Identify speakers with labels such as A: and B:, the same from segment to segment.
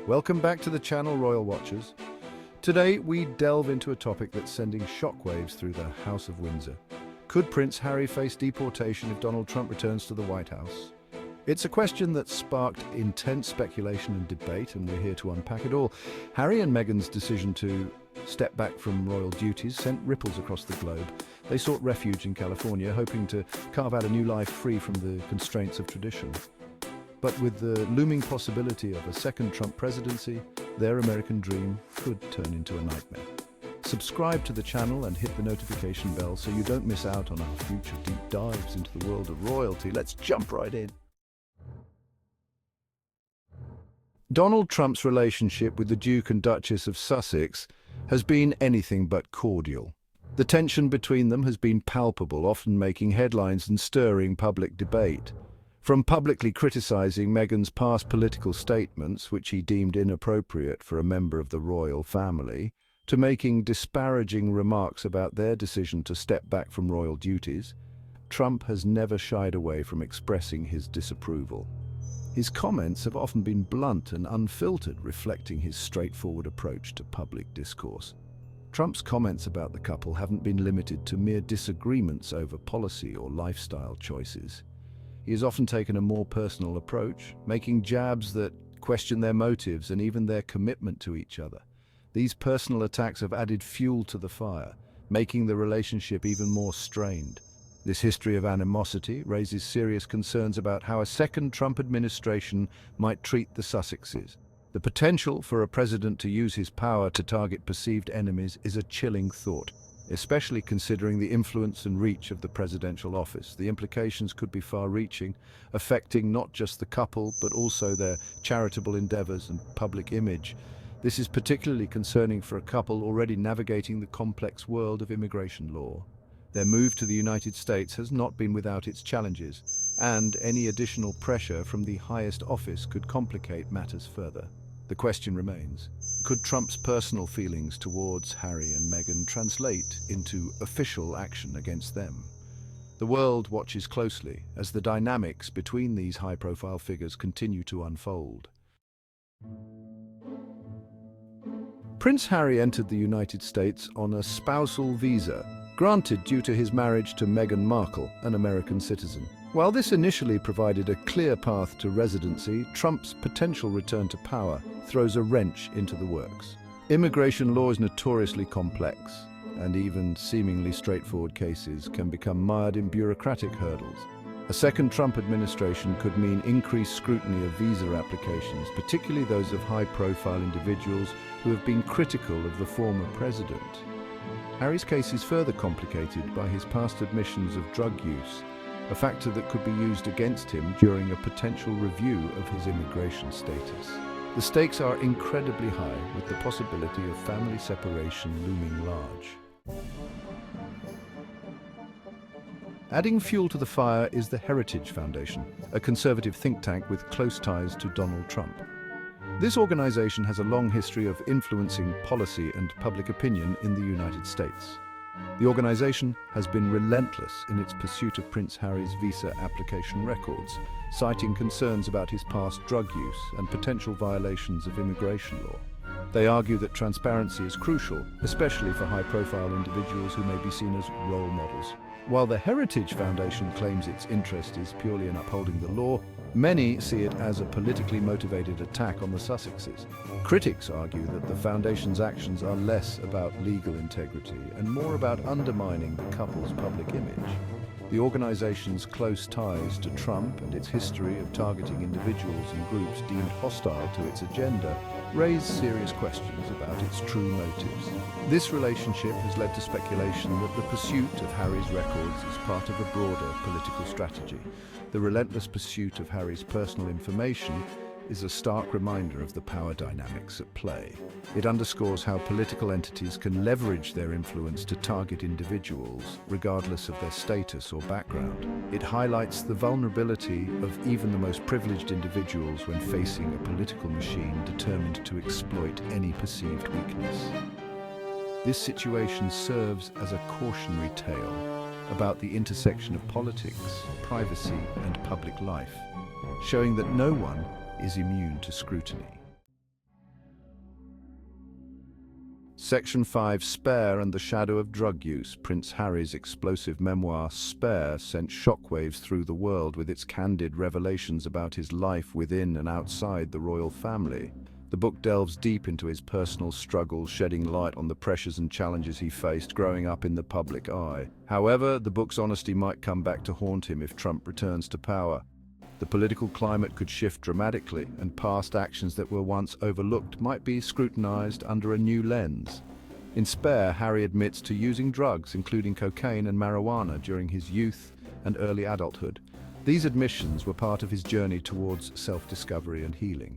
A: Welcome back to the channel, Royal Watchers. Today we delve into a topic that's sending shockwaves through the House of Windsor. Could Prince Harry face deportation if Donald Trump returns to the White House? It's a question that's sparked intense speculation and debate, and we're here to unpack it all. Harry and Meghan's decision to step back from royal duties sent ripples across the globe. They sought refuge in California, hoping to carve out a new life free from the constraints of tradition. But with the looming possibility of a second Trump presidency, their American dream could turn into a nightmare. Subscribe to the channel and hit the notification bell so you don't miss out on our future deep dives into the world of royalty. Let's jump right in. Donald Trump's relationship with the Duke and Duchess of Sussex has been anything but cordial. The tension between them has been palpable, often making headlines and stirring public debate. From publicly criticizing Meghan's past political statements, which he deemed inappropriate for a member of the royal family, to making disparaging remarks about their decision to step back from royal duties, Trump has never shied away from expressing his disapproval. His comments have often been blunt and unfiltered, reflecting his straightforward approach to public discourse. Trump's comments about the couple haven't been limited to mere disagreements over policy or lifestyle choices. He has often taken a more personal approach, making jabs that question their motives and even their commitment to each other. These personal attacks have added fuel to the fire, making the relationship even more strained. This history of animosity raises serious concerns about how a second Trump administration might treat the Sussexes. The potential for a president to use his power to target perceived enemies is a chilling thought, especially considering the influence and reach of the presidential office. The implications could be far-reaching, affecting not just the couple, but also their charitable endeavors and public image. This is particularly concerning for a couple already navigating the complex world of immigration law. Their move to the United States has not been without its challenges, and any additional pressure from the highest office could complicate matters further. The question remains, could Trump's personal feelings towards Harry and Meghan translate into official action against them? The world watches closely as the dynamics between these high-profile figures continue to unfold. Prince Harry entered the United States on a spousal visa, granted due to his marriage to Meghan Markle, an American citizen. While this initially provided a clear path to residency, Trump's potential return to power throws a wrench into the works. Immigration law is notoriously complex, and even seemingly straightforward cases can become mired in bureaucratic hurdles. A second Trump administration could mean increased scrutiny of visa applications, particularly those of high-profile individuals who have been critical of the former president. Harry's case is further complicated by his past admissions of drug use, a factor that could be used against him during a potential review of his immigration status. The stakes are incredibly high, with the possibility of family separation looming large. Adding fuel to the fire is the Heritage Foundation, a conservative think tank with close ties to Donald Trump. This organization has a long history of influencing policy and public opinion in the United States. The organization has been relentless in its pursuit of Prince Harry's visa application records, citing concerns about his past drug use and potential violations of immigration law. They argue that transparency is crucial, especially for high-profile individuals who may be seen as role models. While the Heritage Foundation claims its interest is purely in upholding the law, many see it as a politically motivated attack on the Sussexes. Critics argue that the Foundation's actions are less about legal integrity and more about undermining the couple's public image. The organization's close ties to Trump and its history of targeting individuals and groups deemed hostile to its agenda raise serious questions about its true motives. This relationship has led to speculation that the pursuit of Harry's records is part of a broader political strategy. The relentless pursuit of Harry's personal information is a stark reminder of the power dynamics at play. It underscores how political entities can leverage their influence to target individuals, regardless of their status or background. It highlights the vulnerability of even the most privileged individuals when facing a political machine determined to exploit any perceived weakness. This situation serves as a cautionary tale about the intersection of politics, privacy, and public life, showing that no one is immune to scrutiny. Section 5. Spare and the Shadow of Drug Use. Prince Harry's explosive memoir, Spare, sent shockwaves through the world with its candid revelations about his life within and outside the royal family. The book delves deep into his personal struggles, shedding light on the pressures and challenges he faced growing up in the public eye. However, the book's honesty might come back to haunt him if Trump returns to power. The political climate could shift dramatically, and past actions that were once overlooked might be scrutinized under a new lens. In Spare, Harry admits to using drugs, including cocaine and marijuana, during his youth and early adulthood. These admissions were part of his journey towards self-discovery and healing,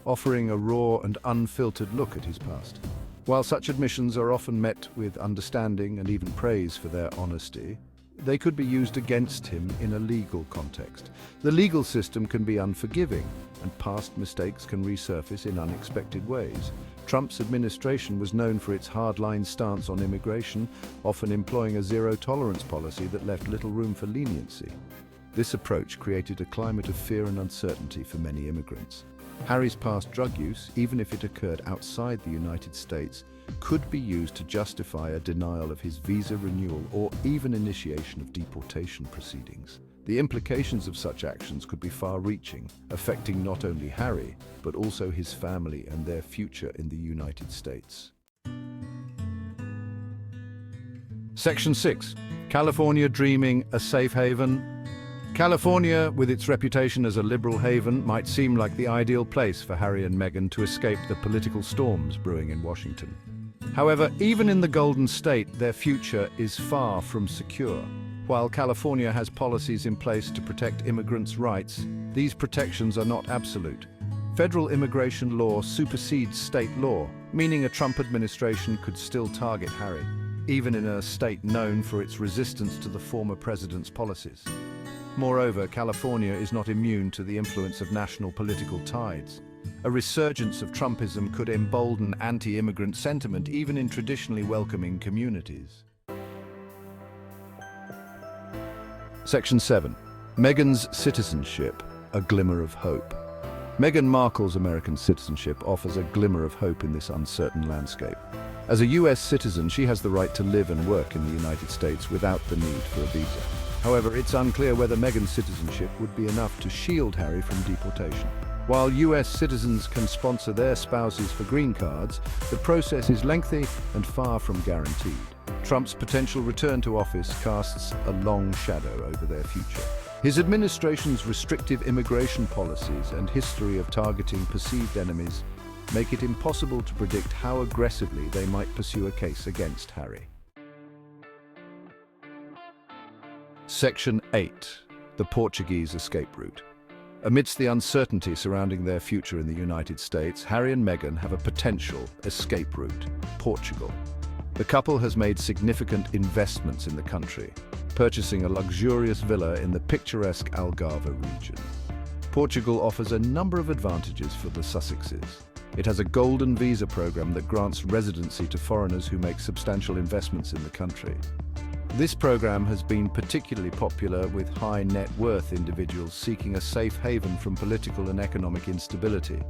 A: offering a raw and unfiltered look at his past. While such admissions are often met with understanding and even praise for their honesty, they could be used against him in a legal context. The legal system can be unforgiving, and past mistakes can resurface in unexpected ways. Trump's administration was known for its hardline stance on immigration, often employing a zero-tolerance policy that left little room for leniency. This approach created a climate of fear and uncertainty for many immigrants. Harry's past drug use, even if it occurred outside the United States, could be used to justify a denial of his visa renewal or even initiation of deportation proceedings. The implications of such actions could be far-reaching, affecting not only Harry, but also his family and their future in the United States. Section 6. California dreaming a safe haven. California, with its reputation as a liberal haven, might seem like the ideal place for Harry and Meghan to escape the political storms brewing in Washington. However, even in the Golden State, their future is far from secure. While California has policies in place to protect immigrants' rights, these protections are not absolute. Federal immigration law supersedes state law, meaning a Trump administration could still target Harry, even in a state known for its resistance to the former president's policies. Moreover, California is not immune to the influence of national political tides. A resurgence of Trumpism could embolden anti-immigrant sentiment even in traditionally welcoming communities. Section 7. Meghan's citizenship, a glimmer of hope. Meghan Markle's American citizenship offers a glimmer of hope in this uncertain landscape. As a US citizen, she has the right to live and work in the United States without the need for a visa. However, it's unclear whether Meghan's citizenship would be enough to shield Harry from deportation. While US citizens can sponsor their spouses for green cards, the process is lengthy and far from guaranteed. Trump's potential return to office casts a long shadow over their future. His administration's restrictive immigration policies and history of targeting perceived enemies make it impossible to predict how aggressively they might pursue a case against Harry. Section 8. The Portuguese escape route. Amidst the uncertainty surrounding their future in the United States, Harry and Meghan have a potential escape route: Portugal. The couple has made significant investments in the country, purchasing a luxurious villa in the picturesque Algarve region. Portugal offers a number of advantages for the Sussexes. It has a golden visa program that grants residency to foreigners who make substantial investments in the country. This program has been particularly popular with high net worth individuals seeking a safe haven from political and economic instability.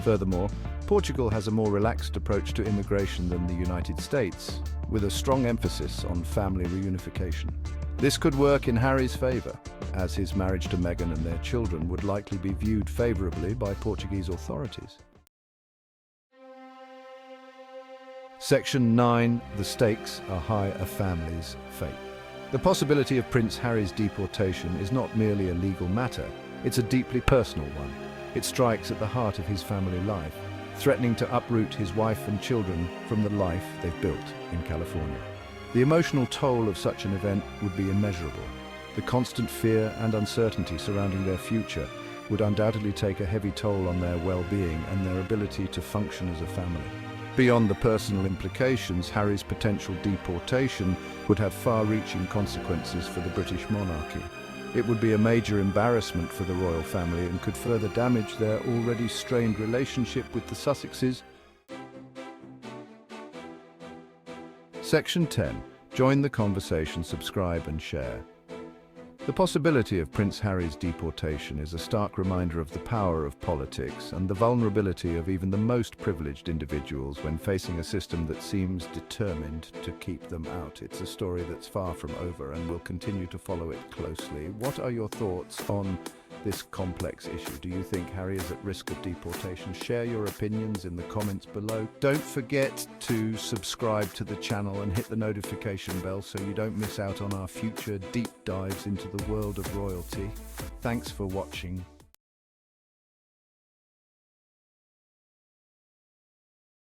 A: Furthermore, Portugal has a more relaxed approach to immigration than the United States, with a strong emphasis on family reunification. This could work in Harry's favor, as his marriage to Meghan and their children would likely be viewed favorably by Portuguese authorities. Section 9. The stakes are high: a family's fate. The possibility of Prince Harry's deportation is not merely a legal matter, it's a deeply personal one. It strikes at the heart of his family life, threatening to uproot his wife and children from the life they've built in California. The emotional toll of such an event would be immeasurable. The constant fear and uncertainty surrounding their future would undoubtedly take a heavy toll on their well-being and their ability to function as a family. Beyond the personal implications, Harry's potential deportation would have far-reaching consequences for the British monarchy. It would be a major embarrassment for the royal family and could further damage their already strained relationship with the Sussexes. Section 10. Join the conversation, subscribe and share. The possibility of Prince Harry's deportation is a stark reminder of the power of politics and the vulnerability of even the most privileged individuals when facing a system that seems determined to keep them out. It's a story that's far from over, and we'll continue to follow it closely. What are your thoughts on this complex issue? Do you think Harry is at risk of deportation? Share your opinions in the comments below. Don't forget to subscribe to the channel and hit the notification bell so you don't miss out on our future deep dives into the world of royalty. Thanks for watching.